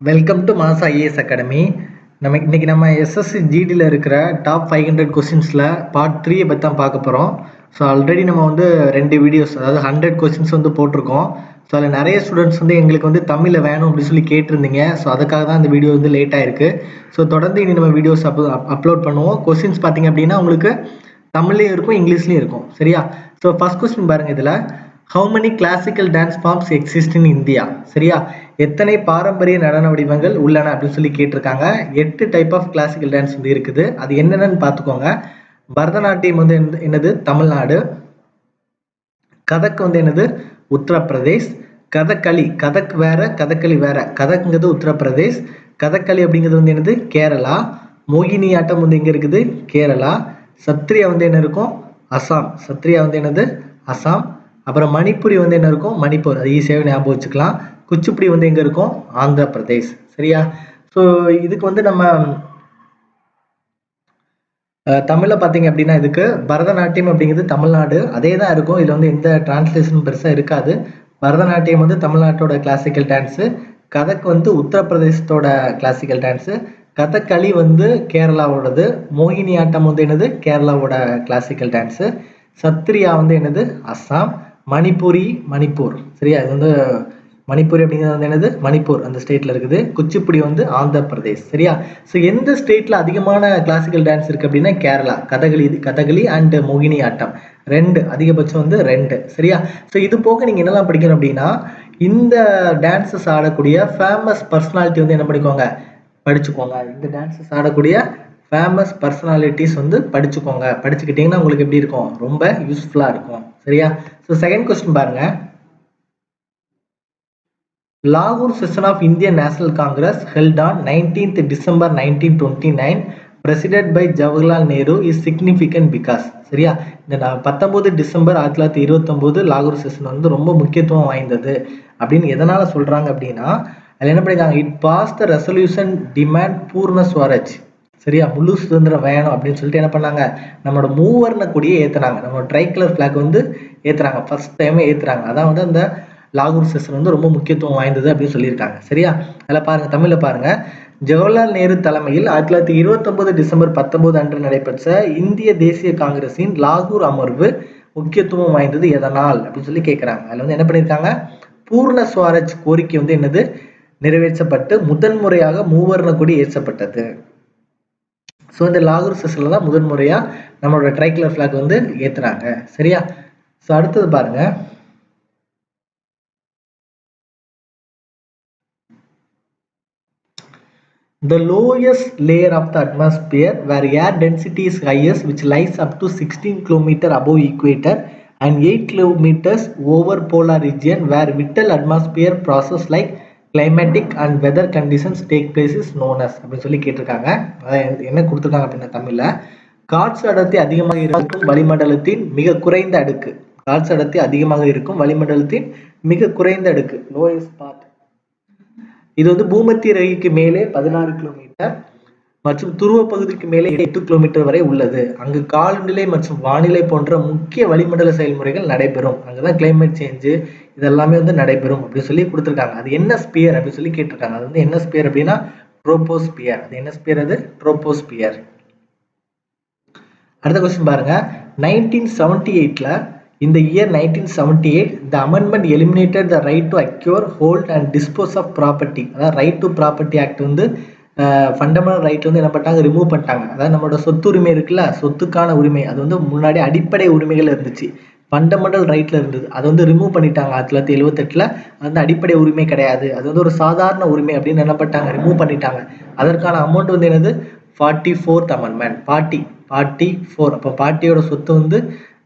Welcome to mass IAS academy. இன்னைக்கு நம்ம SSC ஜிடியில் இருக்கிற டாப் 500 கொஸ்டின்ஸில் பார்ட் 3 பற்றி தான் பார்க்க போகிறோம். ஸோ ஆல்ரெடி நம்ம வந்து 2 வீடியோஸ், அதாவது 100 கொஸ்டின்ஸ் வந்து போட்டிருக்கோம். ஸோ அதில் நிறைய ஸ்டூடெண்ட்ஸ் வந்து எங்களுக்கு வந்து தமிழில் வேணும் அப்படின்னு சொல்லி கேட்டிருந்தீங்க. ஸோ அதுக்காக தான் இந்த வீடியோ வந்து லேட் ஆயிருக்கு. ஸோ தொடர்ந்து இனி நம்ம வீடியோஸ் அப்லோட் பண்ணுவோம். கொஸ்டின்ஸ் பார்த்தீங்க அப்படின்னா உங்களுக்கு தமிழ்லையும் இருக்கும், இங்கிலீஷ்லையும் இருக்கும். சரியா? ஸோ ஃபர்ஸ்ட் கொஸ்டின் பாருங்கள். இதில் how many classical dance forms exist in India? சரியா? எத்தனை பாரம்பரிய நடன வடிவங்கள் உள்ளன அப்படின்னு சொல்லி கேட்டிருக்காங்க. 8 டைப் ஆஃப் கிளாசிக்கல் டான்ஸ் வந்து இருக்குது. அது என்னென்னு பார்த்துக்கோங்க. பரதநாட்டியம் வந்து என்னது? தமிழ்நாடு. கதக் வந்து என்னது? உத்தரப்பிரதேஷ். கதகளி, கதக் வேற, கதகளி வேற. கதக்ங்கிறது உத்தரப்பிரதேஷ், கதகளி அப்படிங்கிறது வந்து என்னது? கேரளா. மோகினி ஆட்டம் வந்து எங்க இருக்குது? கேரளா. சத்ரியா வந்து என்ன இருக்கும்? அசாம். சத்ரியா வந்து என்னது? அசாம். அப்புறம் மணிப்புரி வந்து என்ன இருக்கும்? மணிப்பூர். அது ஈஸியாகவே ஞாபகம் வச்சுக்கலாம். குச்சிப்புடி வந்து எங்க இருக்கும்? ஆந்திர பிரதேஷ். சரியா? ஸோ இதுக்கு வந்து நம்ம தமிழ்ல பார்த்தீங்க அப்படின்னா இதுக்கு பரதநாட்டியம் அப்படிங்கிறது தமிழ்நாடு அதே தான் இருக்கும். இதில் வந்து எந்த டிரான்ஸ்லேஷனும் பெருசாக இருக்காது. பரதநாட்டியம் வந்து தமிழ்நாட்டோட கிளாசிக்கல் டான்ஸு. கதக் வந்து உத்தரப்பிரதேசத்தோட கிளாசிக்கல் டான்ஸு. கதகளி வந்து கேரளாவோடது. மோகினி ஆட்டம் வந்து என்னது? கேரளாவோட கிளாசிக்கல் டான்ஸு. சத்ரியா வந்து என்னது? அஸ்ஸாம். மணிப்பூரி மணிப்பூர். சரியா? இது வந்து மணிப்பூரி அப்படிங்கிறது வந்து என்னது? மணிப்பூர் அந்த ஸ்டேட்ல இருக்குது. குச்சிப்புடி வந்து ஆந்திர பிரதேஷ். சரியா? ஸோ எந்த ஸ்டேட்ல அதிகமான கிளாசிக்கல் டான்ஸ் இருக்கு அப்படின்னா கேரளா. கதகளி அண்ட் மோகினி ஆட்டம் 2, அதிகபட்சம் வந்து 2. சரியா? ஸோ இது போக நீங்க என்னெல்லாம் படிக்கணும் அப்படின்னா இந்த டான்ஸஸ் ஆடக்கூடிய ஃபேமஸ் பர்சனாலிட்டி வந்து என்ன பண்ணிக்கோங்க? படிச்சுக்கோங்க. இந்த டான்ஸஸ் ஆடக்கூடிய ஃபேமஸ் பர்சனாலிட்டிஸ் வந்து படிச்சுக்கோங்க. படிச்சுக்கிட்டீங்கன்னா உங்களுக்கு எப்படி இருக்கும்? ரொம்ப யூஸ்ஃபுல்லா இருக்கும். சரியா? ஸோ செகண்ட் கொஸ்டின் பாருங்க. லாகூர் session of Indian National Congress held on 19th December 1929 presided by Jawaharlal Nehru is significant because. சரியா? இந்த 19 டிசம்பர் 1929 லாகூர் செஷன் வந்து ரொம்ப முக்கியத்துவம் வாய்ந்தது அப்படின்னு எதனால சொல்றாங்க அப்படின்னா அதில் என்ன பண்ணிருக்காங்க? It pass the resolution demand Purna Swaraj. சரியா? முழு சுதந்திரம் வேணும் அப்படின்னு சொல்லிட்டு என்ன பண்ணாங்க? நம்மளோட மூவர்ண கொடியை ஏத்துறாங்க. நம்மளோட ட்ரைகலர் பிளாக் வந்து ஏத்துறாங்க. ஃபர்ஸ்ட் டைமே ஏத்துறாங்க. அதான் வந்து அந்த லாகூர் செஷன் வந்து ரொம்ப முக்கியத்துவம் வாய்ந்தது அப்படின்னு சொல்லியிருக்காங்க. சரியா? அதில் பாருங்க, தமிழ்ல பாருங்க. ஜவஹர்லால் நேரு தலைமையில் 1929 டிசம்பர் 19 அன்று நடைபெற்ற இந்திய தேசிய காங்கிரசின் லாகூர் அமர்வு முக்கியத்துவம் வாய்ந்தது எதனால் அப்படின்னு சொல்லி கேட்கிறாங்க. அதுல வந்து என்ன பண்ணியிருக்காங்க? பூர்ண ஸ்வராஜ் கோரிக்கை வந்து என்னது? நிறைவேற்றப்பட்டு முதன்முறையாக மூவர்ண கொடி ஏற்றப்பட்டது. ஸோ இந்த லாகூர் செஷன்ல தான் முதன்முறையா நம்மளோட ட்ரைகலர் பிளாக் வந்து ஏத்துறாங்க. சரியா? ஸோ அடுத்தது பாருங்க. The lowest layer of the atmosphere where air density is highest, which lies up to 16 km above equator and 8 km over polar region where vital atmosphere process like climatic and weather conditions take place is known as அப்படின்னு சொல்லி கேட்டிருக்காங்க. என்ன கொடுத்துருக்காங்க அப்படின்னா தமிழ்ல காற்று அடர்த்தி அதிகமாக இருக்கும் வளிமண்டலத்தின் மிக குறைந்த அடுக்கு. காற்று அடர்த்தி அதிகமாக இருக்கும் வளிமண்டலத்தின் மிக குறைந்த அடுக்கு, லோயஸ்ட் பார்ட். இது வந்து பூமத்திய ரேகைக்கு மேலே 16 கிலோமீட்டர் மற்றும் துருவ பகுதிக்கு மேலே 8 கிலோமீட்டர் வரை உள்ளது. அங்கு காலநிலை மற்றும் வானிலை போன்ற முக்கிய வளிமண்டல செயல்முறைகள் நடைபெறும். அங்கதான் கிளைமேட் சேஞ்சு இதெல்லாமே வந்து நடைபெறும் அப்படின்னு சொல்லி கொடுத்துருக்காங்க. அது என்ன ஸ்பியர் அப்படின்னு சொல்லி கேட்டிருக்காங்க. அது வந்து என்ன ஸ்பியர் அப்படின்னா ட்ரோபோஸ்பியர். அது என்ன ஸ்பியர்? அது ட்ரோபோஸ்பியர். அடுத்த கொஸ்டின் பாருங்க. 1978ல in the year 1978 the amendment eliminated the right to acquire, hold and dispose of property. அதாவது ரைட் டு ப்ராப்பர்ட்டி ஆக்ட் வந்து ஃபண்டமெண்டல் ரைட் வந்து என்ன பண்ணிட்டாங்க? ரிமூவ் பண்ணிட்டாங்க. அதாவது நம்மளோட சொத்து உரிமை இருக்குல்ல, சொத்துக்கான உரிமை, அது வந்து முன்னாடி அடிப்படை உரிமைகள் இருந்துச்சு, ஃபண்டமெண்டல் ரைட்ல இருந்தது. அதை வந்து ரிமூவ் பண்ணிட்டாங்க 1978ல. அது வந்து அடிப்படை உரிமை கிடையாது, அது வந்து ஒரு சாதாரண உரிமை அப்படின்னு என்ன பண்ணிட்டாங்க? ரிமூவ் பண்ணிட்டாங்க. அதற்கான அமௌண்ட் வந்து என்னது? 44th amendment. 44. அப்போ பார்ட்டியோட சொத்து வந்து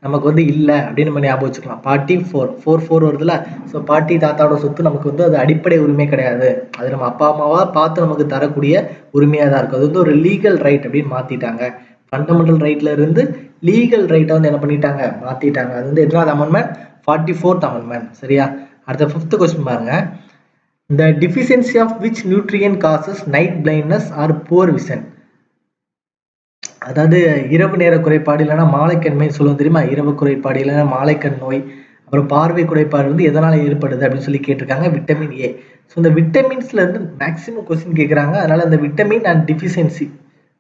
நமக்கு வந்து இல்லை அப்படின்னு நம்ம ஞாபகம் வச்சுக்கலாம். 44 வருதுல. ஸோ பாட்டி தாத்தாவோட சொத்து நமக்கு வந்து அது அடிப்படை உரிமை கிடையாது, அது நம்ம அப்பா அம்மாவா பார்த்து நமக்கு தரக்கூடிய உரிமையா தான் இருக்கும். அது வந்து ஒரு லீகல் ரைட் அப்படின்னு மாத்திட்டாங்க. ஃபண்டமெண்டல் ரைட்ல இருந்து லீகல் ரைட்டை வந்து என்ன பண்ணிட்டாங்க? மாத்திட்டாங்க. அது வந்து எத்தனாவது அமெண்ட்மெண்ட்? 44th amendment. சரியா? அடுத்த 5th கொஸ்டின் பாருங்க. The deficiency of which nutrient causes night blindness or poor vision? அதாவது இரவு நேர குறைபாடு இல்லைன்னா மாலைக்கண்மை சொல்லுவோம் தெரியுமா? இரவு குறைபாடு இல்லைன்னா மாலைக்கண் நோய் அப்புறம் பார்வை குறைபாடு வந்து எதனால ஏற்படுது அப்படின்னு சொல்லி கேட்டிருக்காங்க. Vitamin A. ஸோ இந்த விட்டமின்ஸ்ல இருந்து மேக்ஸிமம் கொஸ்டின் கேட்குறாங்க. அதனால அந்த விட்டமின் அண்ட் டிஃபிஷியன்சி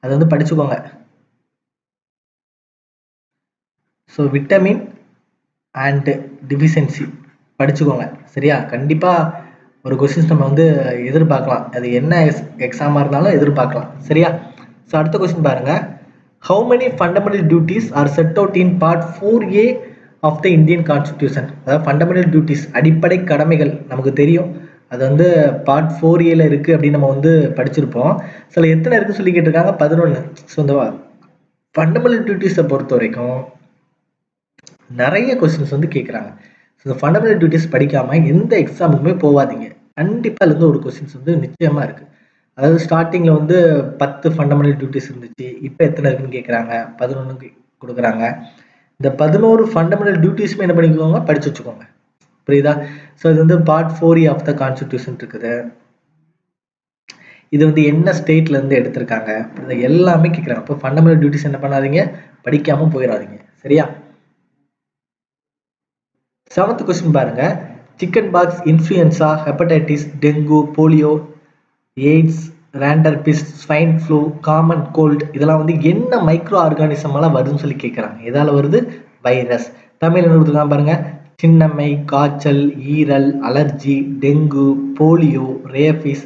அதை வந்து படிச்சுக்கோங்க. ஸோ விட்டமின் அண்ட் டிஃபிஷியன்சி படிச்சுக்கோங்க. சரியா? கண்டிப்பா ஒரு கொஸ்டின்ஸ் நம்ம வந்து எதிர்பார்க்கலாம். அது என்ன எக்ஸாமா இருந்தாலும் எதிர்பார்க்கலாம். சரியா? ஸோ அடுத்த கொஸ்டின் பாருங்க. How many fundamental duties are set out in part 4A of the Indian Constitution? அதாவது fundamental duties அடிப்படை கடமைகள் நமக்கு தெரியும். அது வந்து பார்ட் 4Aல இருக்கு அப்படின்னு நம்ம வந்து படிச்சிருப்போம். சில எத்தனை இருக்குன்னு சொல்லி கேட்டிருக்காங்க? 11. ஸோ இந்த ஃபண்டமெண்டல் டியூட்டிஸை பொறுத்த வரைக்கும் நிறைய கொஸ்டின்ஸ் வந்து கேட்குறாங்க. ஸோ ஃபண்டமெண்டல் டியூட்டிஸ் படிக்காம எந்த எக்ஸாமுக்குமே போகாதீங்க. கண்டிப்பாக அதுல இருந்து ஒரு கொஸ்டின்ஸ் வந்து நிச்சயமா இருக்கு. அதாவது ஸ்டார்டிங்ல வந்து 10 ஃபண்டமெண்டல் டியூட்டிஸ் இருந்துச்சு. இப்போ எத்தனை இருக்குன்னு கேட்குறாங்க? 11 கொடுக்குறாங்க. இந்த 11 ஃபண்டமெண்டல் டியூட்டிஸ்மே என்ன பண்ணிக்கோங்க? படிச்சு வச்சுக்கோங்க. புரியுதா? ஸோ இது வந்து part 4A of the constitution இருக்குது. இது வந்து என்ன ஸ்டேட்ல இருந்து எடுத்திருக்காங்க எல்லாமே கேட்குறாங்க. இப்போ ஃபண்டமெண்டல் டியூட்டிஸ் என்ன பண்ணாதீங்க, படிக்காம போயிடாதீங்க. சரியா? 7th கொஸ்டின் பாருங்க. Chicken pox, influenza, hepatitis, dengue, polio, AIDS, rabies, swine flu, common cold இதெல்லாம் வந்து என்ன மைக்ரோ ஆர்கானிசமால வருதுன்னு சொல்லி கேட்குறாங்க. எதால வருது? வைரஸ். தமிழ் என்ன கொடுத்துருக்காங்க பாருங்க. சின்னம்மை, காய்ச்சல், ஈரல், allergy, dengue, polio, rabies,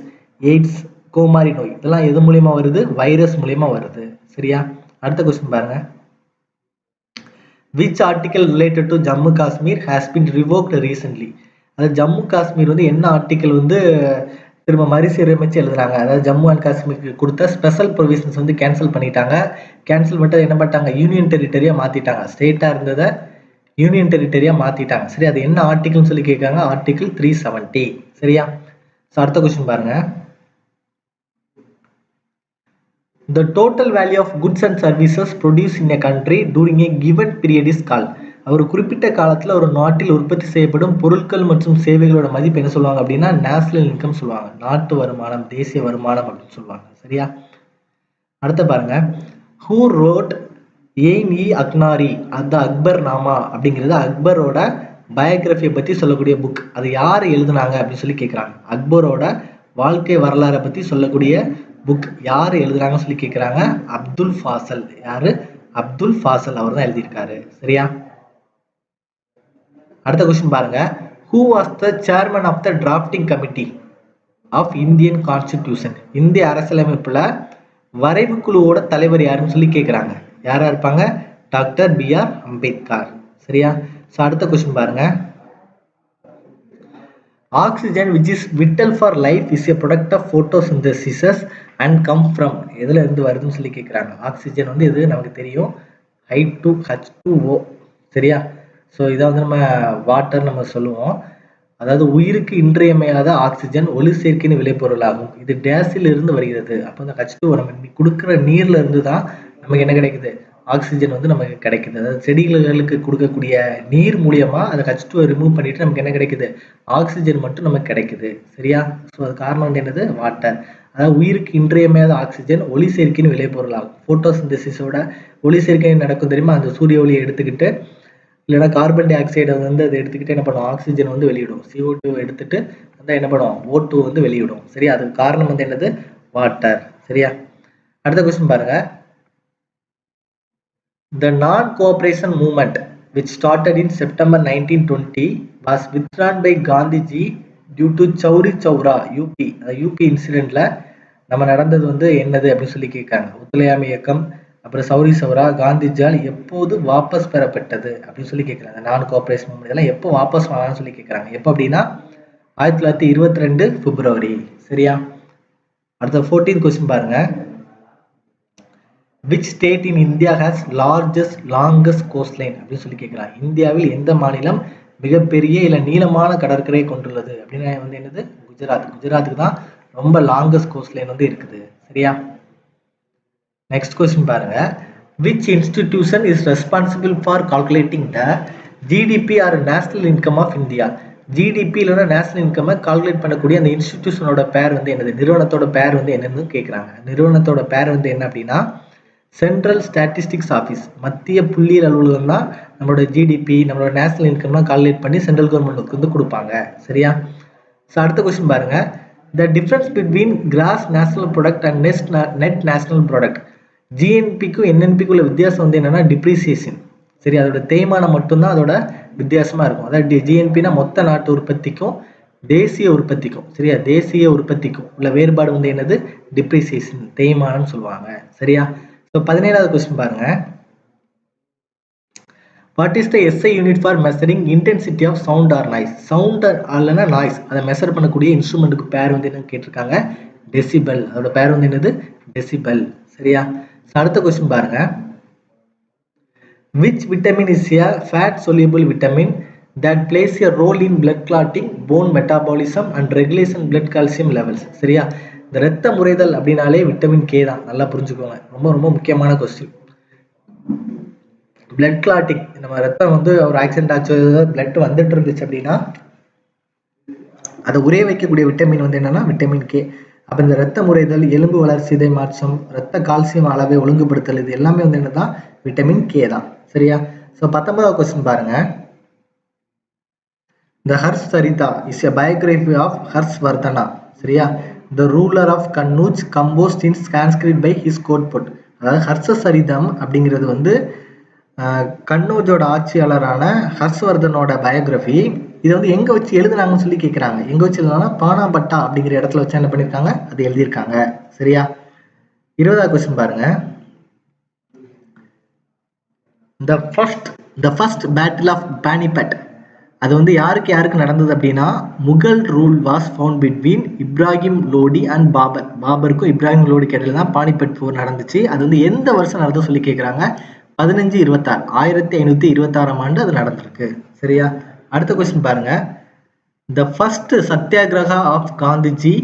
AIDS, கோமாரி நோய் இதெல்லாம் எது மூலியமா வருது? வைரஸ் மூலியமா வருது. சரியா? அடுத்த கொஸ்டின் பாருங்க. Which article related to Jammu Kashmir has been revoked recently? அதாவது ஜம்மு காஷ்மீர் வந்து என்ன ஆர்டிக்கல் வந்து திரும்ப மறுசீரமைச்சு எழுதுறாங்க. அதாவது ஜம்மு அண்ட் காஷ்மீருக்கு கொடுத்த ஸ்பெஷல் ப்ரொவிஷன்ஸ் வந்து கேன்சல் பண்ணிட்டாங்க. கேன்சல் பண்ணிட்டு என்ன பண்ணிட்டாங்க? யூனியன் டெரிட்டரியா மாத்திட்டாங்க. ஸ்டேட்டா இருந்ததை யூனியன் டெரிட்டரியா மாத்திட்டாங்க. சரி, அது என்ன ஆர்டிக்கல்னு சொல்லி கேட்காங்க. ஆர்டிக்கல் 370. சரியா? ஸோ அடுத்த கொஸ்டின் பாருங்க. The total value of goods and services produced in a country during a given period is called. ஒரு குறிப்பிட்ட காலத்துல ஒரு நாட்டில் உற்பத்தி செய்யப்படும் பொருட்கள் மற்றும் சேவைகளோட மதிப்பு என்ன சொல்லுவாங்க அப்படின்னா நேஷனல் இன்கம் சொல்லுவாங்க. நாட்டு வருமானம், தேசிய வருமானம் அப்படின்னு சொல்லுவாங்க. சரியா? அடுத்த பாருங்க. Who wrote Ain-e-Aknari the Akbar Nama அப்படிங்கிறது அக்பரோட பயோகிராஃபியை பத்தி சொல்லக்கூடிய புக். அது யார் எழுதுனாங்க அப்படின்னு சொல்லி கேட்குறாங்க. அக்பரோட வாழ்க்கை வரலாறை பத்தி சொல்லக்கூடிய புக் யார் எழுதுறாங்கன்னு சொல்லி கேட்குறாங்க. அப்துல் ஃபாசல். யாரு? அப்துல் ஃபாசல் அவர் தான் எழுதியிருக்காரு. சரியா? அடுத்த கொஸ்டின் பாருங்க. Who was the chairman of the drafting committee of Indian Constitution? இந்திய அரசியலமைப்புல வரைவு குழுவோட தலைவர் யாருன்னு சொல்லி கேட்குறாங்க. யாரா இருப்பாங்க? Doctor B.R. அம்பேத்கர். சரியா? ஸோ அடுத்த கொஸ்டின் பாருங்க. Oxygen which is vital for life is a product of photosynthesis and come from எதுல இருந்து வருதுன்னு சொல்லி கேட்குறாங்க. ஆக்சிஜன் வந்து இது நமக்கு தெரியும். H2O. சரியா? ஸோ இதை வந்து நம்ம வாட்டர் நம்ம சொல்லுவோம். அதாவது உயிருக்கு இன்றியமையாத ஆக்சிஜன் ஒளி சேர்க்கையின் விளைபொருளாகும். இது டேஸில் இருந்து வருகிறது. அப்போ இந்த H2O நம்ம கொடுக்குற நீர்ல இருந்து தான் நமக்கு என்ன கிடைக்குது? ஆக்சிஜன் வந்து நமக்கு கிடைக்குது. அதாவது செடிகளுக்கு கொடுக்கக்கூடிய நீர் மூலியமா அந்த H2O ரிமூவ் பண்ணிட்டு நமக்கு என்ன கிடைக்குது? ஆக்சிஜன் மட்டும் நமக்கு கிடைக்குது. சரியா? ஸோ அது காரணம் வந்து என்னது? வாட்டர். அதாவது உயிருக்கு இன்றியமையாத ஆக்சிஜன் ஒளி சேர்க்கையின் விளைபொருளாகும். போட்டோசிந்தசிஸோட ஒளி சேர்க்கை நடக்கும் தெரியுமா? அந்த சூரிய ஒளியை எடுத்துக்கிட்டு இல்லைன்னா கார்பன் டை ஆக்சைடை வந்து அதை எடுத்துக்கிட்டு என்ன பண்ணும்? ஆக்சிஜன் வந்து வெளியிடும். CO2 எடுத்துட்டு அந்த என்ன பண்ணும்? O2 வந்து வெளியிடும். சரியா? அதுக்கு காரணம் வந்து என்னது? வாட்டர். சரியா? அடுத்த கொஸ்டின் பாருங்க. The non-cooperation movement which started in September 1920 was withdrawn by Gandhiji due to Chauri Chaura UP incidentல நம்ம நடந்தது வந்து என்னது அப்படின்னு சொல்லி கேட்காங்க. ஒத்துழையாமை இயக்கம் அப்புறம் சௌரி சௌரா காந்திஜியால் எப்போது வாபஸ் பெறப்பட்டது அப்படின்னு சொல்லி கேட்குறாங்க. நான் கோஆபரேஷன் மூவ்மெண்ட் இதெல்லாம் எப்போ வாபஸ் வாங்கலாம்னு சொல்லி கேட்குறாங்க. எப்போ அப்படின்னா 1922 பிப்ரவரி. சரியா? அடுத்த 14th கொஸ்டின் பாருங்க. Which state in India has longest coastline அப்படின்னு சொல்லி கேட்குறாங்க. இந்தியாவில் எந்த மாநிலம் மிகப்பெரிய இல்ல நீளமான கடற்கரையை கொண்டுள்ளது அப்படின்னா வந்து என்னது? குஜராத். குஜராத்துக்கு தான் ரொம்ப லாங்கஸ்ட் கோஸ்ட்லைன் வந்து இருக்குது. சரியா? நெக்ஸ்ட் கொஸ்டின் பாருங்க. Which institution is responsible for calculating the GDP or national income of India? GDP இல்லைன்னா நேஷனல் இன்கம் கால்குலேட் பண்ணக்கூடிய அந்த இன்ஸ்டிடியூஷனோட பேர் வந்து என்னது? நிறுவனத்தோட பேர் வந்து என்னன்னு கேட்குறாங்க. நிறுவனத்தோட பேர் வந்து என்ன அப்படின்னா சென்ட்ரல் ஸ்டாட்டிஸ்டிக்ஸ் ஆஃபீஸ், மத்திய புள்ளியியல் அலுவலகம் தான் நம்மளோட ஜிடிபி, நம்மளோட நேஷனல் இன்கம்லாம் கால்குலேட் பண்ணி சென்ட்ரல் கவர்மெண்ட்டுக்கு வந்து கொடுப்பாங்க. சரியா? ஸோ அடுத்த கொஸ்டின் பாருங்க. The difference between gross national product and net national product. ஜிஎன்பிக்கும் என்என்பிக்கும் உள்ள வித்தியாசம் வந்து என்னன்னா டிப்ரிசியேஷன். சரி, அதோட தேய்மானம் மட்டும்தான் அதோட வித்தியாசமா இருக்கும். அதாவது ஜிஎன்பினா மொத்த நாட்டு உற்பத்திக்கும் தேசிய உற்பத்திக்கும், சரியா, தேசிய உற்பத்திக்கும் உள்ள வேறுபாடு வந்து என்னது? டிப்ரிசியேஷன், தேய்மானம் சொல்லுவாங்க. சரியா? ஸோ 17வது கொஸ்டின் பாருங்க. What is the SI unit for measuring intensity of sound or noise? Sound அல்லனா நாய்ஸ் அதை மெஷர் பண்ணக்கூடிய இன்ஸ்ட்ருமெண்ட்டுக்கு பேர் வந்து என்னன்னு கேட்டிருக்காங்க? டெசிபல். அதோட பேர் வந்து என்னது? டெசிபல். சரியா? அடுத்த கொஸ்டின் பாருங்க. Which vitamin is a fat soluble vitamin that plays a role in blood clotting, bone metabolism and regulation blood calcium levels? சரியா? இந்த இரத்த முறைதல் அப்படின்னாலே விட்டமின் கே தான். நல்லா புரிஞ்சுக்கோங்க. ரொம்ப ரொம்ப முக்கியமான கொஸ்டின். பிளட் கிளாட்டிங், நம்ம ரத்தம் வந்து ஒரு ஆக்சிடென்ட் ஆச்சு, பிளட் வந்துட்டு இருந்துச்சு அப்படின்னா அதை உரைய வைக்கக்கூடிய விட்டமின் வந்து என்னன்னா விட்டமின் கே. அப்ப இந்த ரத்த முறைதல், எலும்பு வளர்ச்சிதை மாற்றம், ரத்த கால்சியம் அளவை ஒழுங்குபடுத்தல், இது எல்லாமே வந்து என்னதான்? விட்டமின் கே தான். சரியா? ஸோ 19வது கொஸ்டின் பாருங்க. The Harshvarita is a biography of Harshvardhana. சரியா? The ruler of Kannauj composed in Sanskrit by his court poet. அதாவது ஹர்ஷசரிதம் அப்படிங்கிறது வந்து கன்னௌஜோட ஆட்சியாளரான ஹர்ஷ்வர்தனோட பயோகிராஃபி. இதை வந்து எங்க வச்சு எழுதுனாங்கன்னு சொல்லி கேட்குறாங்க. எங்க வச்சு எழுதுனா பானாபட்டா அப்படிங்கிற இடத்துல வச்சு என்ன பண்ணியிருக்காங்க? அது எழுதியிருக்காங்க. சரியா? 20வது கொஸ்டின் பாருங்க. The first battle of Panipat, அது வந்து யாருக்கு நடந்தது அப்படின்னா Mughal rule was found between Ibrahim Lodi and Babur. பாபருக்கும் இப்ராஹிம் லோடிக்கு இடையில தான் பானிபட் போர் நடந்துச்சு. அது வந்து எந்த வருஷம் நடந்தது சொல்லி கேட்குறாங்க? 1526, 1526ஆம் ஆண்டு அது நடந்திருக்கு. சரியா? அடுத்த கொஸ்டின் பாருங்க. The first Satyagraha of Gandhiji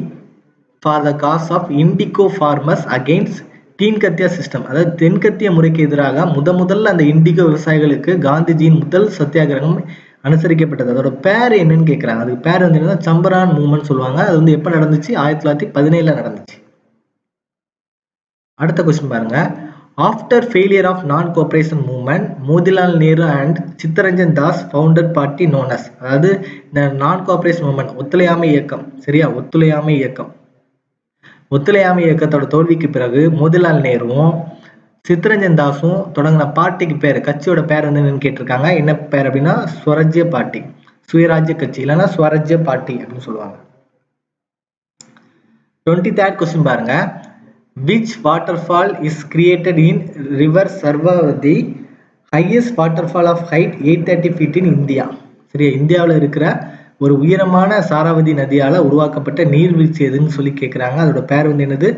for the cause of indigo farmers against Tinkathia system, அதாவது தென்கத்திய முறைக்கு எதிராக முதல்ல அந்த இண்டிகோ விவசாயிகளுக்கு காந்திஜியின் முதல் சத்தியாகிரகம் அனுசரிக்கப்பட்டது. அதோட பேர் என்னன்னு கேட்குறாங்க. அதுக்கு பேர் வந்து என்னன்னா சம்பரான் மூவ்மெண்ட் சொல்லுவாங்க. அது வந்து எப்போ நடந்துச்சு? 1917 நடந்துச்சு. அடுத்த கொஸ்டின் பாருங்க. After failure of non cooperation movement, Motilal Nehru and Chittaranjan Das founded party known as, அதாவது இந்த நான் கோஆபரேஷன் மூவ்மெண்ட், ஒத்துழையாமை இயக்கம். சரியா? ஒத்துழையாமை இயக்கத்தோட தோல்விக்கு பிறகு மோதிலால் நேருவும் சித்தரஞ்சன் தாஸும் தொடங்கின பார்ட்டிக்கு பேர், கட்சியோட பேர் வந்து என்னன்னு கேட்டிருக்காங்க. என்ன பேர் அப்படின்னா ஸ்வராஜ்ய பார்ட்டி, சுயராஜ்ய கட்சி, இல்லைன்னா ஸ்வராஜ்ய பார்ட்டி அப்படின்னு சொல்லுவாங்க. 23rd கொஸ்டின் பாருங்க. Which waterfall is created in river Sarvavati, highest waterfall of height 830 feet in India? சரியா? இந்தியாவில் இருக்கிற ஒரு உயரமான சாராவதி நதியால உருவாக்கப்பட்ட நீர்வீழ்ச்சி எதுன்னு சொல்லி கேட்குறாங்க. அதோட பேர் வந்து என்னது?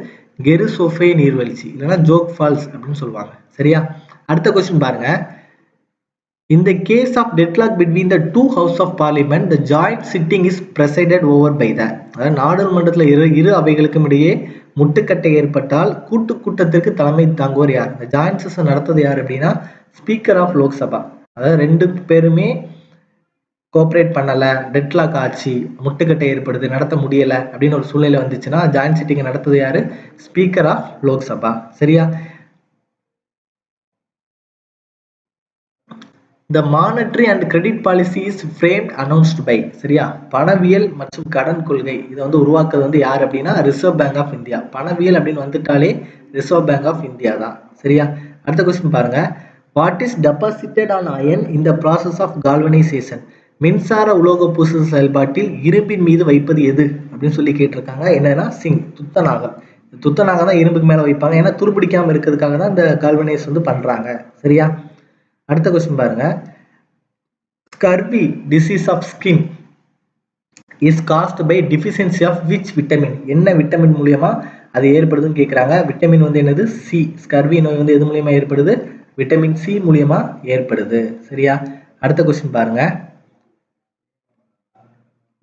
கெருசோஃபே நீர்வீழ்ச்சி, இல்லைன்னா ஜோக் ஃபால்ஸ் அப்படின்னு சொல்லுவாங்க. சரியா? அடுத்த கொஸ்டின் பாருங்க. In the case of deadlock between the two houses of parliament, the joint sitting is presided over by the, அதாவது நாடாளுமன்றத்தில் இரு அவைகளுக்கும் இடையே முட்டுக்கட்டை ஏற்பட்டால் கூட்டத்திற்கு தலைமை தாங்குவோர் யார்? இந்த ஜாயிண்ட் செஷன் நடத்தது யார் அப்படின்னா ஸ்பீக்கர் ஆஃப் லோக்சபா. அதாவது ரெண்டு பேருமே கோஆப்ரேட் பண்ணல, டெட்லாக் ஆச்சு, முட்டுக்கட்டை ஏற்படுது, நடத்த முடியல அப்படின்னு ஒரு சூழ்நிலை வந்துச்சுன்னா ஜாயிண்ட் சிட்டிங் நடத்தது யாரு? Speaker of Lok Sabha. சரியா? The monetary and credit policy is framed announced by, சரியா, பணவியல் மற்றும் கடன் கொள்கை இதை வந்து உருவாக்குறது வந்து யார் அப்படின்னா ரிசர்வ் பேங்க் ஆஃப் இந்தியா. பணவியல் அப்படின்னு வந்துட்டாலே ரிசர்வ் பேங்க் ஆஃப் இந்தியா தான். சரியா? அடுத்த கொஸ்டின் பாருங்க. What is deposited on iron in the process of galvanization? மின்சார உலோக பூசல் செயல்பாட்டில் இரும்பின் மீது வைப்பது எது அப்படின்னு சொல்லி கேட்டிருக்காங்க. என்னன்னா துத்தநாகம். துத்தநாகம் தான் இரும்புக்கு மேல வைப்பாங்க. ஏன்னா துருப்பிடிக்காம இருக்கிறதுக்காக தான் இந்த கால்வனைஸ் வந்து பண்றாங்க. சரியா? அடுத்த கொஸ்டின் பாருங்க. Scurvy disease of skin is caused by deficiency of which vitamin? என்ன விட்டமின் மூலியமா அது ஏற்படுதுன்னு கேட்குறாங்க. விட்டமின் வந்து என்னது? சி. ஸ்கர்வி நோய் வந்து எது மூலியமா ஏற்படுது? விட்டமின் சி மூலியமா ஏற்படுது. சரியா? அடுத்த கொஸ்டின் பாருங்க.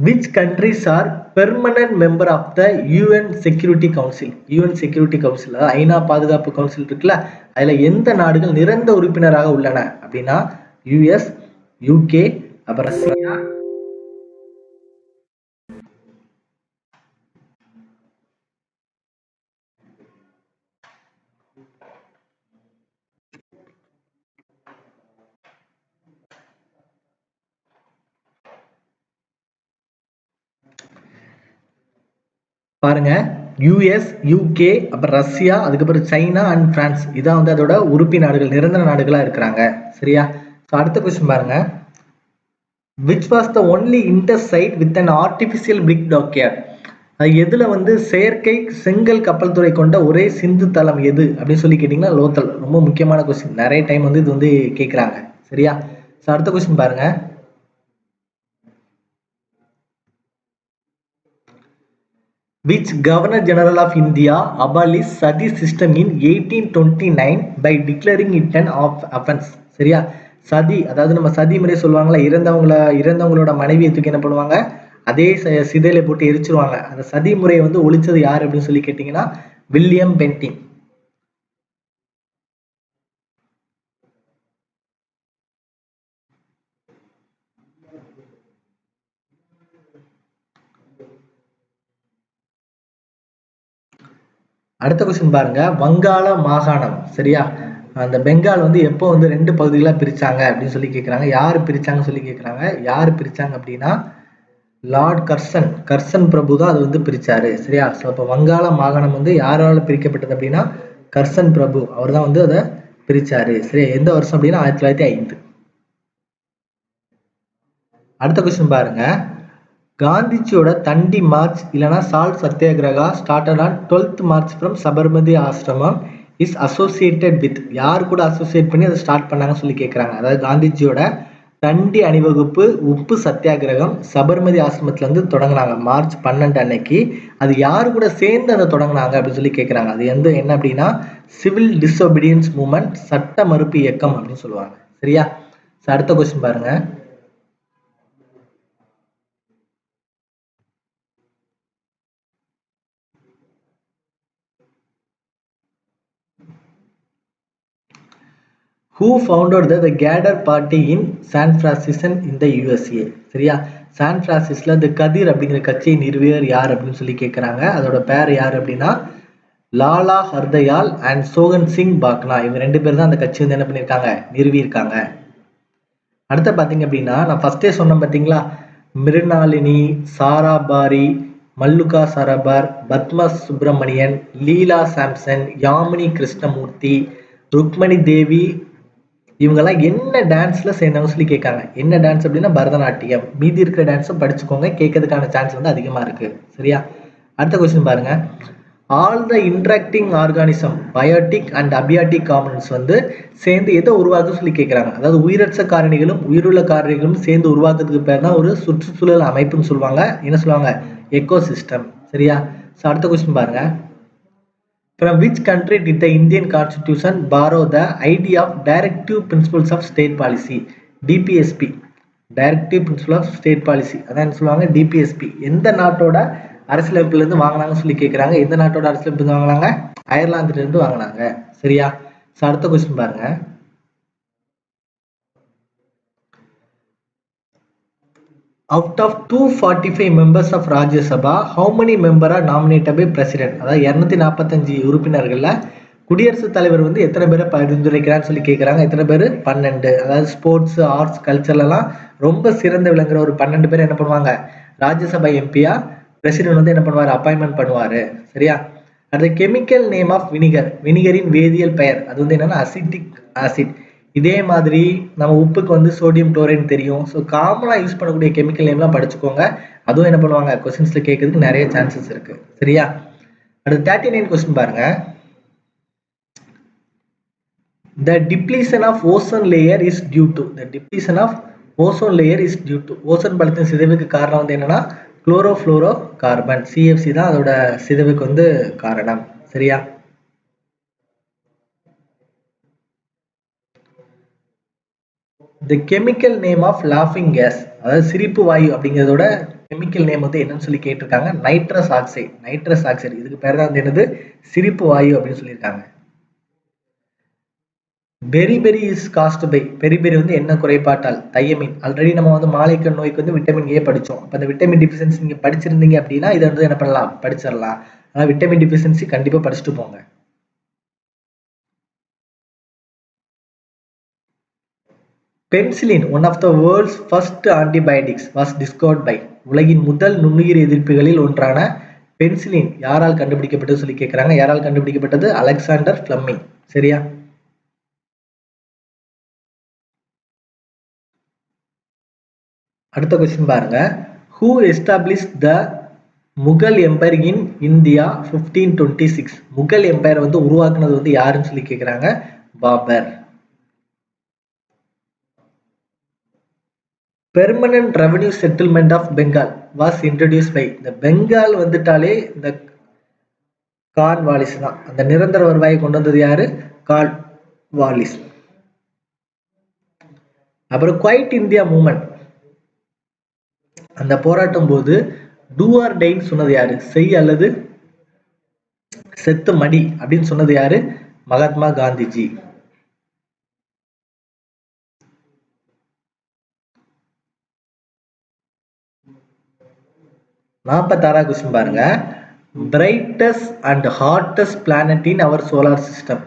Which countries are permanent member of the UN Security Council? UN Security Council, ஐநா பாதுகாப்பு கவுன்சில் இருக்குல்ல, அதுல எந்த நாடுகள் நிரந்தர உறுப்பினராக உள்ளன அப்படின்னா யுஎஸ், யூகே, அப்புறம் ரஷ்யா, பாருங்க, யூஎஸ், யூகே, அப்புறம் ரஷ்யா, அதுக்கப்புறம் சைனா அண்ட் பிரான்ஸ், இதான் வந்து அதோட உறுப்பி நாடுகள், நிரந்தர நாடுகளா இருக்கிறாங்க. சரியா? அடுத்த கொஸ்டின் பாருங்க, which was the only intersite with an artificial brick dockyard? அது எதுல வந்து செயற்கை செங்கல் கப்பல் துறை கொண்ட ஒரே சிந்து தளம் எது அப்படின்னு சொல்லி கேட்டீங்கன்னா லோத்தல். ரொம்ப முக்கியமான கொஸ்டின், நிறைய டைம் வந்து இது வந்து கேட்குறாங்க. சரியா? அடுத்த கொஸ்டின் பாருங்க, which Governor General of India abolished sati system in 1829 by declaring it an offense? சரியா? சதி, அதாவது நம்ம சதி முறை சொல்லுவாங்களா, இறந்தவங்களோட மனைவியை தூக்கி என்ன பண்ணுவாங்க, அதே சிதையில போட்டு எரிச்சிருவாங்க. அந்த சதி முறையை வந்து ஒழிச்சது யாரு அப்படின்னு சொல்லி கேட்டீங்கன்னா வில்லியம் பென்டிங். அடுத்த கொஸ்டின் பாருங்க, வங்காள மாகாணம். சரியா? அந்த பெங்கால் வந்து எப்போ வந்து 2 பகுதிகளா பிரிச்சாங்க அப்படின்னு சொல்லி கேட்குறாங்க. யார் பிரிச்சாங்கன்னு சொல்லி கேட்குறாங்க. யார் பிரிச்சாங்க அப்படின்னா லார்ட் கர்சன் பிரபு தான் அது வந்து பிரிச்சாரு. சரியா? ஸோ அப்போ வங்காள மாகாணம் வந்து யாரால பிரிக்கப்பட்டது அப்படின்னா கர்சன் பிரபு, அவர் தான் வந்து அதை பிரிச்சாரு. சரி, எந்த வருஷம் அப்படின்னா 1905. அடுத்த கொஸ்டின் பாருங்க, காந்திஜியோட தண்டி மார்ச் இல்லைன்னா salt satyagraha started on 12th March from Sabarmati ஆசிரமம் இஸ் அசோசியேட்டட் வித், யார் கூட அசோசியேட் பண்ணி அதை ஸ்டார்ட் பண்ணாங்கன்னு சொல்லி கேட்குறாங்க. அதாவது காந்திஜியோட தண்டி அணிவகுப்பு உப்பு சத்தியாகிரகம் சபர்மதி ஆசிரமத்துல இருந்து தொடங்கினாங்க March 12 அன்னைக்கு. அது யாரு கூட சேர்ந்து அதை தொடங்கினாங்க அப்படின்னு சொல்லி கேட்குறாங்க. அது வந்து என்ன அப்படின்னா சிவில் டிஸ்ஒபீடியன்ஸ் மூவ்மெண்ட், சட்ட மறுப்பு இயக்கம் அப்படின்னு சொல்லுவாங்க. சரியா? அடுத்த கொஸ்டின் பாருங்க, who founded the Gather Party in San Francisco in the USA? சரியா? சான் பிரான்சிஸ்ல இந்த கதிர் அப்படிங்கிற கட்சியை நிறுவியர் யார் அப்படின்னு சொல்லி கேட்குறாங்க. அதோட பேர் யார் அப்படின்னா லாலா ஹர்தயால் அண்ட் சோகன் சிங் பாக்னா, இவங்க 2 பேர் தான் அந்த கட்சி வந்து என்ன பண்ணியிருக்காங்க, நிறுவியிருக்காங்க. அடுத்த பார்த்தீங்க அப்படின்னா நான் ஃபர்ஸ்டே சொன்னேன் பார்த்தீங்களா, மிருணாளினி, சாராபாரி, மல்லுகா சரபார், பத்மா சுப்பிரமணியன், லீலா சாம்சன், யாமினி கிருஷ்ணமூர்த்தி, ருக்மணி தேவி, இவங்கெல்லாம் என்ன டான்ஸ்ல சேர்ந்தாங்க சொல்லி கேட்காங்க. என்ன டான்ஸ் அப்படின்னா பரதநாட்டியம். மீதி இருக்கிற டான்ஸும் படிச்சுக்கோங்க, கேட்கறதுக்கான சான்ஸ் வந்து அதிகமா இருக்கு. சரியா? அடுத்த கொஸ்டின் பாருங்க, all the interacting organism biotic and abiotic components வந்து சேர்ந்து எதை உருவாக்க சொல்லி கேட்குறாங்க. அதாவது உயிரற்ற காரணிகளும் உயிருள்ள காரணிகளும் சேர்ந்து உருவாக்குறதுக்கு பேர் தான் ஒரு சுற்றுச்சூழல் அமைப்புன்னு சொல்லுவாங்க. என்ன சொல்லுவாங்க, எக்கோசிஸ்டம். சரியா? அடுத்த கொஸ்டின் பாருங்க, from which country did the Indian Constitution borrow the idea of Directive Principles of State Policy? DPSP, Directive Principle of State Policy, அதான் சொல்லுவாங்க DPSP. எந்த நாட்டோட அரசியலமைப்புல இருந்து வாங்கினாங்கன்னு சொல்லி கேட்குறாங்க. எந்த நாட்டோட அரசியலமைப்பு வாங்கினாங்க, அயர்லாந்துல இருந்து வாங்கினாங்க. சரியா? அடுத்த கொஸ்டின் பாருங்க, out of 245 members of Rajya Sabha, how many members are nominated by president? அதாவது 245 உறுப்பினர்கள்ல குடியரசுத் தலைவர் வந்து எத்தனை பேரை பரிந்துரைக்கிறான்னு சொல்லி கேட்குறாங்க. எத்தனை பேர்? 12. அதாவது ஸ்போர்ட்ஸ், ஆர்ட்ஸ், கல்ச்சர்லாம் ரொம்ப சிறந்து விளங்குற ஒரு 12 பேர் என்ன பண்ணுவாங்க, ராஜ்யசபா எம்பியா பிரசிடென்ட் வந்து என்ன பண்ணுவார், அப்பாயின்மெண்ட் பண்ணுவாரு. சரியா? அடுத்த கெமிக்கல் நேம் ஆஃப் வினிகர், வினிகரின் வேதியியல் பெயர், அது வந்து என்னன்னா அசிட்டிக் ஆசிட். இதே மாதிரி நம்ம உப்புக்கு வந்து சோடியம் குளோரைன் தெரியும். ஸோ காமனாக யூஸ் பண்ணக்கூடிய கெமிக்கல் நேம்லாம் படிச்சுக்கோங்க. அதுவும் என்ன பண்ணுவாங்க, கொஸ்டின்ஸ்ல கேட்கறதுக்கு நிறைய சான்சஸ் இருக்கு. சரியா? அடுத்து 39 கொஸ்டின் பாருங்க, the depletion of ozone layer is due to, the depletion of ozone layer is due to, ozone படத்தின் சிதைவுக்கு காரணம் வந்து என்னன்னா குளோரோஃப்ளோரோ கார்பன், CFC தான் அதோட சிதைவுக்கு வந்து காரணம். சரியா? the chemical name of laughing gas, அதாவது சிரிப்பு வாயு அப்படிங்கிறதோட கெமிக்கல் நேம் வந்து என்னன்னு சொல்லி கேட்டிருக்காங்க, நைட்ரஸ் ஆக்சைடு. நைட்ரஸ் ஆக்சைடு இதுக்கு பேர் தான் வந்து என்னது, சிரிப்பு வாயு அப்படின்னு சொல்லியிருக்காங்க. Beriberi is caused by, beriberi வந்து என்ன குறைபாட்டால், தையமின். ஆல்ரெடி நம்ம வந்து மாலைக்கண் நோய்க்கு வந்து விட்டமின் ஏ படித்தோம். அப்போ அந்த விட்டமின் டிஃபிஷியன்சி நீங்கள் படிச்சிருந்தீங்க அப்படின்னா இதை வந்து என்ன பண்ணலாம், படிச்சிடலாம். ஆனால் விட்டமின் டிஃபிஷியன்சி கண்டிப்பாக படிச்சுட்டு போங்க. Penicillin, one of the world's first antibiotics was discovered by, உலகின் முதல் நுண்ணுயிர் எதிர்ப்பிகளில் ஒன்றான பென்சிலின் யாரால் கண்டுபிடிக்கப்பட்டது சொல்லி கேட்குறாங்க. யாரால் கண்டுபிடிக்கப்பட்டது? Alexander Fleming. சரியா? அடுத்த கொஸ்டின் பாருங்க. Who established the Mughal empire in India 1526? Mughal empire வந்து உருவாக்குனது வந்து யாருன்னு சொல்லி கேட்குறாங்க. Babur. Permanent revenue settlement of Bengal was introduce by. இந்த பெங்கால் வந்துட்டாலே இந்த கார்ன்வாலிஸ் தான். அந்த நிரந்தர வருவாயை கொண்டு வந்தது யாரு? கார்ன்வாலிஸ். அப்புறம் குவைட் இந்தியா மூவ்மெண்ட், அந்த போராட்டம் போது டூ ஆர் டைன்னு சொன்னது யாரு? செய் அல்லது செத்து மடி அப்படின்னு சொன்னது யாரு? மகாத்மா காந்திஜி. நாற்பத்தாறா கொஸ்டின் பாருங்க. Brightest and hottest planet in our solar system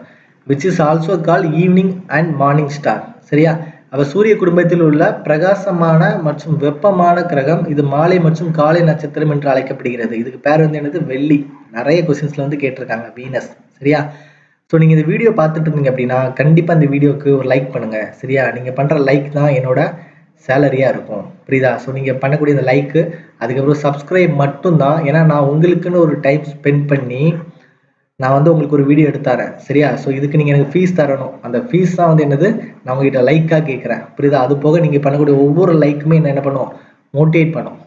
which is also call evening and morning star. சரியா? அவ சூரிய குடும்பத்தில் உள்ள பிரகாசமான மற்றும் வெப்பமான கிரகம். இது மாலை மற்றும் காலை நட்சத்திரம் என்று அழைக்கப்படுகிறது. இதுக்கு பேர் வந்து என்னது? வெள்ளி. நிறைய கொஸ்டின்ஸ்ல வந்து கேட்டிருக்காங்க. வீனஸ். சரியா? ஸோ நீங்க இந்த வீடியோ பார்த்துட்டு இருந்தீங்க அப்படின்னா கண்டிப்பா இந்த வீடியோக்கு ஒரு லைக் பண்ணுங்க. சரியா? நீங்க பண்ற லைக் தான் என்னோட சேலரியா இருக்கும். புரியுதா? ஸோ நீங்க பண்ணக்கூடிய இந்த லைக்கு, அதுக்கப்புறம் சப்ஸ்கிரைப் மட்டும்தான். ஏன்னா நான் உங்களுக்குன்னு ஒரு டைம் ஸ்பெண்ட் பண்ணி நான் வந்து உங்களுக்கு ஒரு வீடியோ எடுத்தாரேன். சரியா? ஸோ இதுக்கு நீங்க எனக்கு ஃபீஸ் தரணும். அந்த ஃபீஸ் தான் வந்து என்னது? நான் உங்ககிட்ட லைக்கா கேட்குறேன். புரியுதா? அது போக நீங்க பண்ணக்கூடிய ஒவ்வொரு லைக்குமே என்ன பண்ணும்? மோட்டிவேட் பண்ணும்.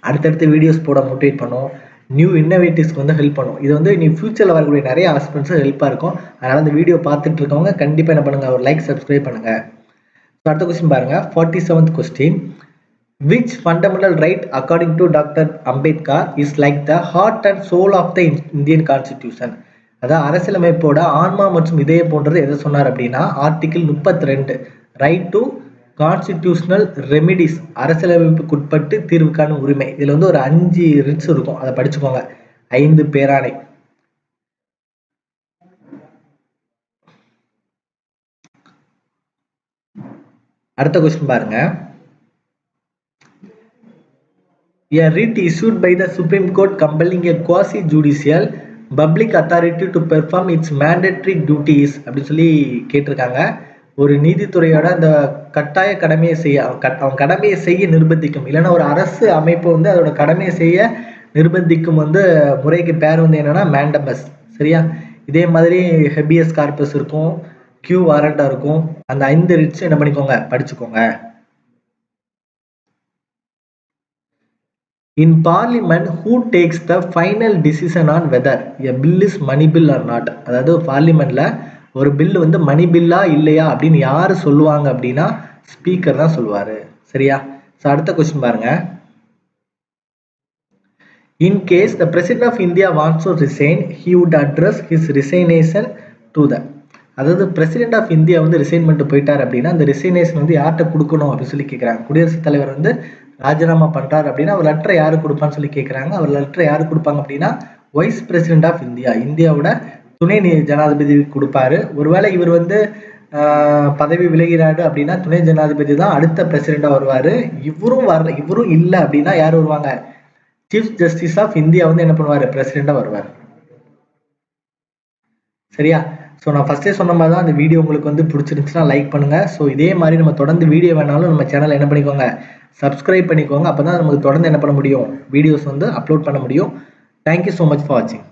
அடுத்தடுத்த வீடியோஸ் போட மோட்டிவேட் பண்ணும். நியூ இன்னோவேட்டிவ்ஸ்க்கு வந்து ஹெல்ப் பண்ணும். இது வந்து நீ ஃபியூச்சர்ல வரக்கூடிய நிறைய ஆஸ்பெக்ட்ஸ் ஹெல்ப்பா இருக்கும். அதனால இந்த வீடியோ பார்த்துட்டு இருக்கவங்க கண்டிப்பா என்ன பண்ணுங்க? ஒரு லைக், சப்ஸ்கிரைப் பண்ணுங்க. அடுத்த கொஸ்டின் பாருங்க. 47th question. Which fundamental right according to Dr. Ambedkar is like the heart and soul of the Indian Constitution? அதாவது அரசியலமைப்போட ஆன்மா மற்றும் இதய போன்றது எதை சொன்னார் அப்படின்னா article 32 right to constitutional remedies, அரசியலமைப்புக்குட்பட்டு தீர்வுக்கான உரிமை. இதுல வந்து ஒரு 5 ரிட்ஸ் இருக்கும், அதை படிச்சுக்கோங்க. 5 பேராணை. அடுத்த கொஸ்டின் பாருங்க. A writ issued by the Supreme Court compelling a quasi-judicial public authority to perform its mandatory duties அப்படின்னு சொல்லி கேட்டிருக்காங்க. ஒரு நீதித்துறையோட அந்த கட்டாய கடமையை செய்ய, அவன் கடமையை செய்ய நிர்பந்திக்கும். இல்லைன்னா ஒரு அரசு அமைப்பு வந்து அதோட கடமையை செய்ய நிர்பந்திக்கும் வந்து முறைக்கு பேர் வந்து என்னன்னா மேண்டமஸ். சரியா? இதே மாதிரி ஹெபியஸ் கார்பஸ் இருக்கும், கியூ வாரண்டா இருக்கும். அந்த 5 ரிட்ஸ் என்ன பண்ணிக்கோங்க? படிச்சுக்கோங்க. In Parliament, who takes the final decision on whether a bill is money bill or not? அதாவது பார்லிமெண்ட்ல ஒரு பில் வந்து மணி பில்லா இல்லையா அப்படின்னு யாரு சொல்லுவாங்க அப்படின்னா ஸ்பீக்கர் தான் சொல்லுவாரு. சரியா? ஸோ அடுத்த கொஸ்டின் பாருங்க. In case the President of India wants to resign, he would address his resignation to the, அதாவது பிரசிடென்ட் ஆஃப் இந்தியா வந்து ரிசைன் பண்ணிட்டு போயிட்டார் அப்படின்னா அந்த ரிசைனேஷன் வந்து யார்கிட்ட கொடுக்கணும் அப்படின்னு சொல்லி கேட்குறாங்க. குடியரசுத் தலைவர் வந்து ராஜினாமா பண்றாரு அப்படின்னா அவர் லெட்டரை யாரு கொடுப்பான்னு சொல்லி கேட்குறாங்க. அவர் லெட்டரை யாரு கொடுப்பாங்க அப்படின்னா வைஸ் பிரசிடென்ட் ஆஃப் இந்தியா, இந்தியாவோட துணை ஜனாதிபதி கொடுப்பாரு. ஒருவேளை இவர் வந்து பதவி விலகிறாரு அப்படின்னா துணை ஜனாதிபதி தான் அடுத்த பிரசிடென்டா வருவாரு. இவரும் இல்லை அப்படின்னா யார் வருவாங்க? சீஃப் ஜஸ்டிஸ் ஆஃப் இந்தியா வந்து என்ன பண்ணுவாரு? பிரசிடென்டா வருவார். சரியா? ஸோ நான் ஃபர்ஸ்டே சொன்ன மாதிரி தான் அந்த வீடியோ உங்களுக்கு வந்து பிடிச்சிருந்துச்சுன்னா லைக் பண்ணுங்க. ஸோ இதே மாதிரி நம்ம தொடர்ந்து வீடியோ வேணாலும் நம்ம சேனலை என்ன பண்ணிக்கோங்க? சப்ஸ்கிரைப் பண்ணிக்கோங்க. அப்போ தான் நமக்கு தொடர்ந்து என்ன பண்ண முடியும்? வீடியோஸ் வந்து அப்லோட் பண்ண முடியும். தேங்க்யூ ஸோ மச் ஃபார் வாட்சிங்.